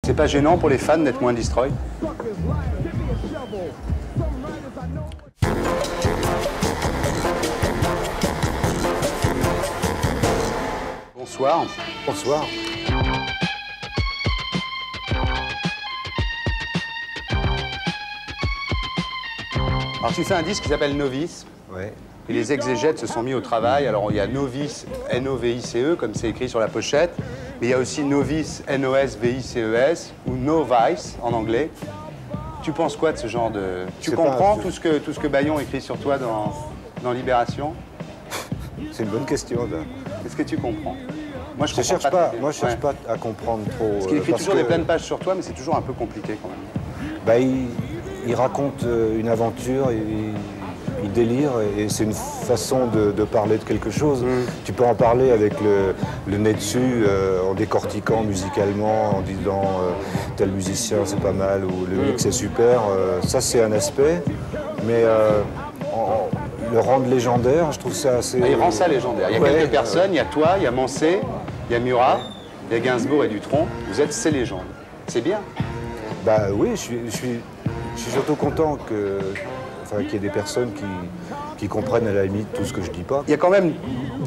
C'est pas gênant pour les fans d'être moins destroy? Bonsoir. Bonsoir. Alors tu fais un disque qui s'appelle Novice. Ouais. Et les exégètes se sont mis au travail. Alors il y a Novice, N-O-V-I-C-E, comme c'est écrit sur la pochette. Mais il y a aussi Novice, N-O-S-V-I-C-E-S, ou Novice en anglais. Tu penses quoi de ce genre de... Tu comprends tout ce que Bayon écrit sur toi dans Libération? C'est une bonne question. Qu'est-ce que tu comprends? Moi, je cherche pas à comprendre trop. Parce qu'il écrit toujours des pleines pages sur toi, mais c'est toujours un peu compliqué quand même. Bah, il raconte une aventure, il délire, et c'est une façon de parler de quelque chose. Tu peux en parler avec le nez dessus, en décortiquant musicalement, en disant tel musicien c'est pas mal, ou le mix c'est super. Ça c'est un aspect, mais le rendre légendaire, je trouve ça assez... Ah, il rend ça légendaire. Il y a quelques personnes, il y a toi, il y a Mancé, il y a Murat, il y a Gainsbourg et Dutronc. Vous êtes ces légendes. C'est bien. Bah oui, je suis surtout content qu'il y ait des personnes qui comprennent à la limite tout ce que je dis pas. Il y a quand même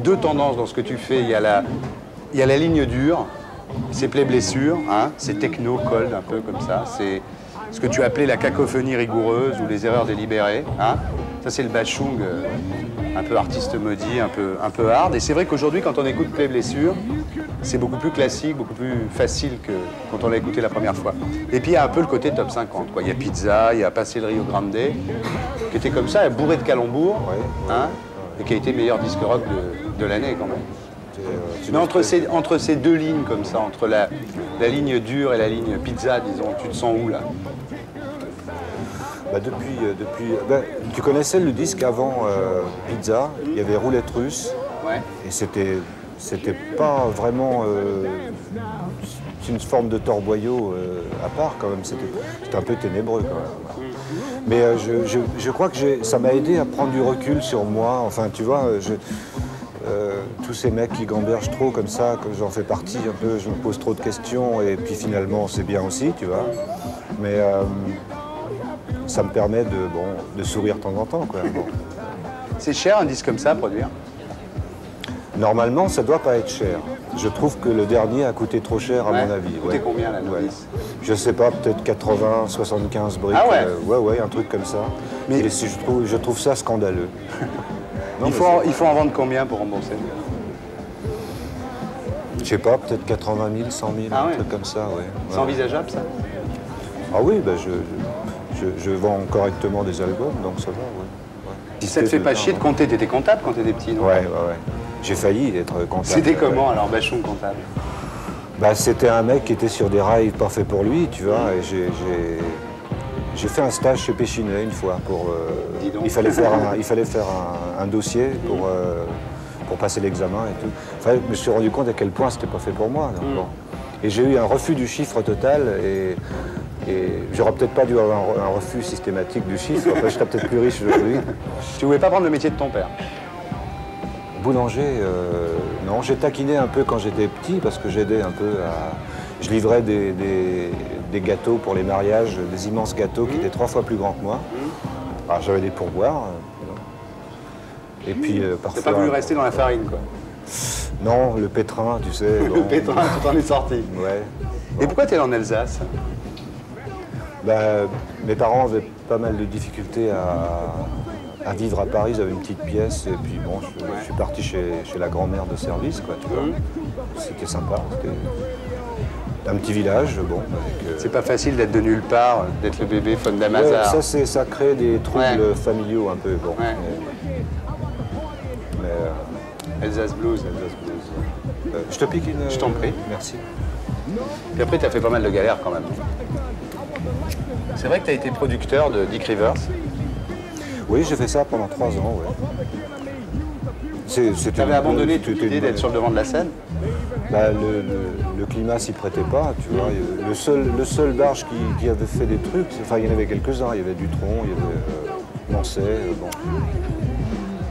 deux tendances dans ce que tu fais. Il y a la ligne dure, c'est play-blessure, hein, c'est techno, cold, un peu comme ça. C'est ce que tu appelais la cacophonie rigoureuse ou les erreurs délibérées. Hein. Ça, c'est le bashung, un peu artiste maudit, un peu hard. Et c'est vrai qu'aujourd'hui, quand on écoute play-blessure, c'est beaucoup plus classique, beaucoup plus facile que quand on l'a écouté la première fois. Et puis il y a un peu le côté top 50, quoi. Il y a Pizza, il y a Passer le Rio Grande, qui était comme ça, bourré de calembours, hein, et qui a été meilleur disque rock de l'année quand même. Mais entre ces deux lignes comme ça, entre la ligne dure et la ligne Pizza, disons, tu te sens où là? Bah tu connaissais le disque avant Pizza, il y avait Roulette Russe, et c'était pas vraiment une forme de torboyau à part quand même, c'était un peu ténébreux quand même. Mais je crois que ça m'a aidé à prendre du recul sur moi, enfin tu vois, tous ces mecs qui gambergent trop comme ça, que j'en fais partie un peu, je me pose trop de questions et puis finalement c'est bien aussi, tu vois. Mais ça me permet de sourire de temps en temps, quoi. Bon. C'est cher un disque comme ça à produire? Normalement, ça doit pas être cher. Je trouve que le dernier a coûté trop cher à mon avis. Coûté combien la Novice? Je sais pas, peut-être 80, 75 briques. Ah ouais? Ouais, un truc comme ça. Mais et je trouve ça scandaleux. Non, il faut en vendre combien pour rembourser? Je sais pas, peut-être 80 000, 100 000, un truc comme ça, ouais. C'est envisageable ça? Ah oui, bah, je vends correctement des albums, donc ça va, ouais. Si ça te fait pas chier de compter, t'étais comptable quand t'étais petit, non? Ouais. J'ai failli être comptable. C'était comment alors, Bachung comptable? Bah, c'était un mec qui était sur des rails pas faits pour lui, tu vois, et j'ai fait un stage chez Péchinet une fois pour... il fallait faire un dossier pour passer l'examen et tout. Enfin, je me suis rendu compte à quel point c'était pas fait pour moi. Donc, bon. Et j'ai eu un refus du chiffre total et j'aurais peut-être pas dû avoir un refus systématique du chiffre, enfin, je serais peut-être plus riche aujourd'hui. Tu voulais pas prendre le métier de ton père? Boulanger, non. J'ai taquiné un peu quand j'étais petit parce que j'aidais un peu à... Je livrais des gâteaux pour les mariages, des immenses gâteaux qui étaient 3 fois plus grands que moi. Alors j'avais des pourboires. Et puis parfois... T'as pas voulu rester dans la farine, quoi? Non, le pétrin, tu sais. Le pétrin, tout en est sorti. Ouais. Et pourquoi t'es allé en Alsace? Bah, mes parents avaient pas mal de difficultés à vivre à Paris, ils avaient une petite pièce, et puis bon, je suis parti chez la grand-mère de service, quoi, tu vois. C'était sympa, c'était un petit village, bon. C'est pas facile d'être de nulle part, d'être le bébé Fondamazar. Ouais, ça crée des troubles familiaux un peu, bon. Ouais. Mais Alsace Blues. Je te pique une... Je t'en prie. Merci. Puis après, t'as fait pas mal de galères quand même. C'est vrai que t'as été producteur de Dick Rivers? Oui, j'ai fait ça pendant 3 ans, ouais. T'avais abandonné toute l'idée d'être sur le devant de la scène? Bah, le climat s'y prêtait pas, tu vois. Le seul barge qui avait fait des trucs, enfin il y en avait quelques-uns, il y avait Dutronc, il y avait Mancé, bon.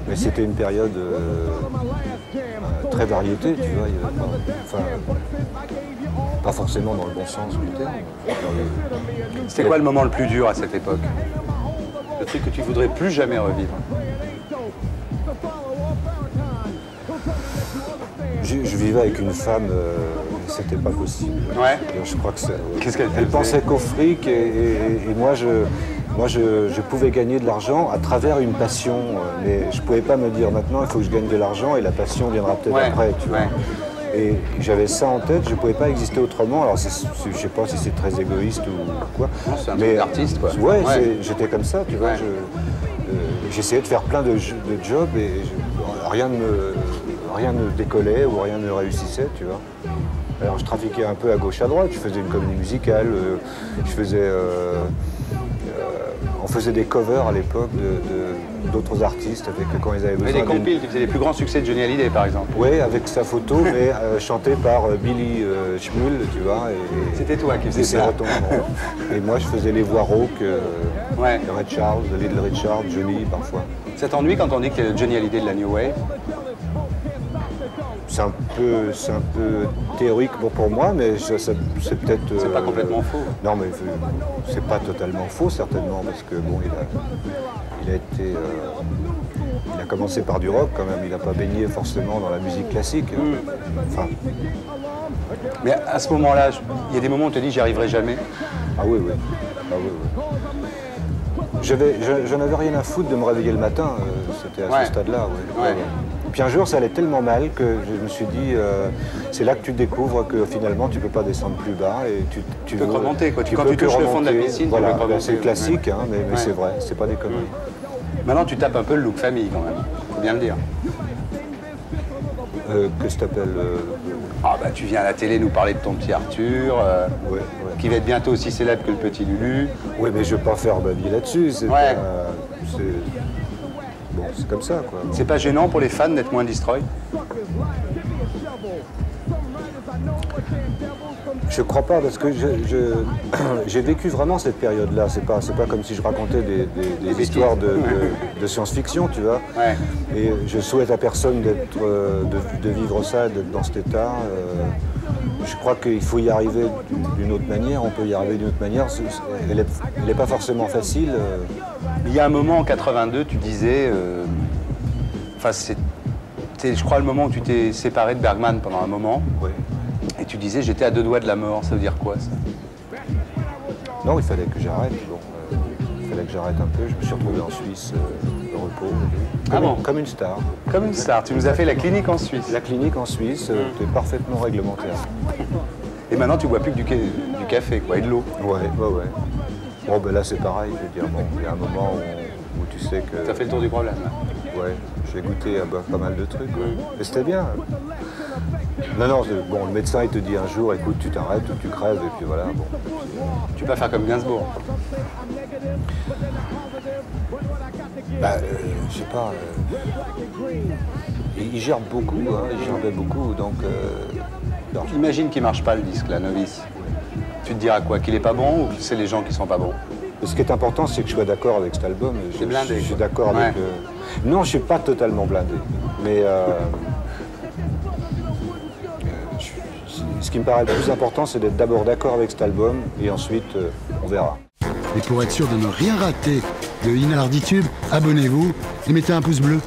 Mais c'était une période très variété, tu vois. Pas forcément dans le bon sens du terme. C'était quoi le moment le plus dur à cette époque? Le truc que tu voudrais plus jamais revivre? Je vivais avec une femme, c'était pas possible. Ouais. Je crois que Qu'est-ce qu'elle elle faisait? pensait qu'au fric et moi je pouvais gagner de l'argent à travers une passion, mais je pouvais pas me dire maintenant il faut que je gagne de l'argent et la passion viendra peut-être Ouais, après, tu vois. ouais. Et j'avais ça en tête, je pouvais pas exister autrement. Alors je sais pas si c'est très égoïste ou quoi. Non, c'est un truc d'artiste, quoi. Ouais, Ouais. j'étais comme ça, tu vois. Ouais. J'essayais de faire plein de jobs et rien ne décollait ou rien ne réussissait, tu vois. Alors je trafiquais un peu à gauche à droite, je faisais une comédie musicale, on faisait des covers à l'époque d'autres artistes quand ils avaient besoin. Mais des compiles, tu faisais les plus grands succès de Johnny Hallyday par exemple. Oui, avec sa photo, mais chanté par Billy Schmull, tu vois. C'était toi qui faisais ses ça. retombements. Et moi je faisais les voix rauques, Ouais. Red Charles, Little Richard, Johnny parfois. Ça t'ennuie quand on dit que t'es le Johnny Hallyday de la New Wave? C'est un peu théorique pour moi, mais c'est peut-être... C'est pas complètement faux. Non, mais c'est pas totalement faux, certainement, parce que bon, il a commencé par du rock, quand même. Il n'a pas baigné forcément dans la musique classique. Enfin, Mais à ce moment-là, il y a des moments où on te dit j'y arriverai jamais. ah oui, oui. Ah oui, oui. J'en avais rien à foutre de me réveiller le matin, c'était à Ouais. ce stade-là. Ouais. Ouais. Puis un jour, ça allait tellement mal que je me suis dit, c'est là que tu découvres que finalement, tu ne peux pas descendre plus bas. Et tu peux que remonter, quoi. Quand peux tu que touches le fond de la remonter. piscine, tu voilà, peux que remonter. c'est classique, hein, mais Ouais. c'est vrai, c'est pas des conneries. Maintenant, tu tapes un peu le look famille quand même. Faut bien le dire. Qu'est-ce que t'appelles Ah bah tu viens à la télé nous parler de ton petit Arthur, ouais. qui va être bientôt aussi célèbre que le petit Lulu. Oui, mais je ne vais pas faire ma vie là-dessus. Ouais. Bon, c'est comme ça, quoi. C'est pas gênant pour les fans d'être moins destroy? Je crois pas, parce que j'ai vécu vraiment cette période-là. C'est pas comme si je racontais des histoires de science-fiction, tu vois. Ouais. Et je souhaite à personne de vivre ça, d'être dans cet état. Je crois qu'il faut y arriver d'une autre manière. On peut y arriver d'une autre manière. Elle n'est pas forcément facile. Il y a un moment en 82, tu disais, enfin c'était, je crois, le moment où tu t'es séparé de Bergman pendant un moment. Oui. Et tu disais, j'étais à 2 doigts de la mort. Ça veut dire quoi, ça? Non, il fallait que j'arrête. Bon, il fallait que j'arrête un peu. Je me suis retrouvé en Suisse, au repos. Comme une star. Comme une star. Tu nous as fait la clinique en Suisse. La clinique en Suisse était parfaitement réglementaire. Et maintenant, tu bois plus que du café, quoi, et de l'eau. Ouais. Bon, ben là, c'est pareil. Je veux dire, bon, il y a un moment où tu sais que... Tu as fait le tour du problème, là. Ouais, j'ai goûté à pas mal de trucs. Ouais. Mais c'était bien. Non, bon, le médecin, il te dit un jour, écoute, tu t'arrêtes ou tu crèves, et puis voilà. Bon. Tu peux pas faire comme Gainsbourg. Bah, je sais pas. Il gère beaucoup, hein, il gerbait beaucoup, donc... non. Imagine qu'il marche pas, le disque, la Novice. Tu te diras quoi? Qu'il est pas bon ou que c'est les gens qui sont pas bons? Ce qui est important, c'est que je sois d'accord avec cet album. T'es blindé, Je suis quoi. d'accord avec... Ouais. Non, je suis pas totalement blindé, mais... ce qui me paraît le plus important, c'est d'être d'abord d'accord avec cet album, et ensuite, on verra. Et pour être sûr de ne rien rater de Inarditube, abonnez-vous et mettez un pouce bleu.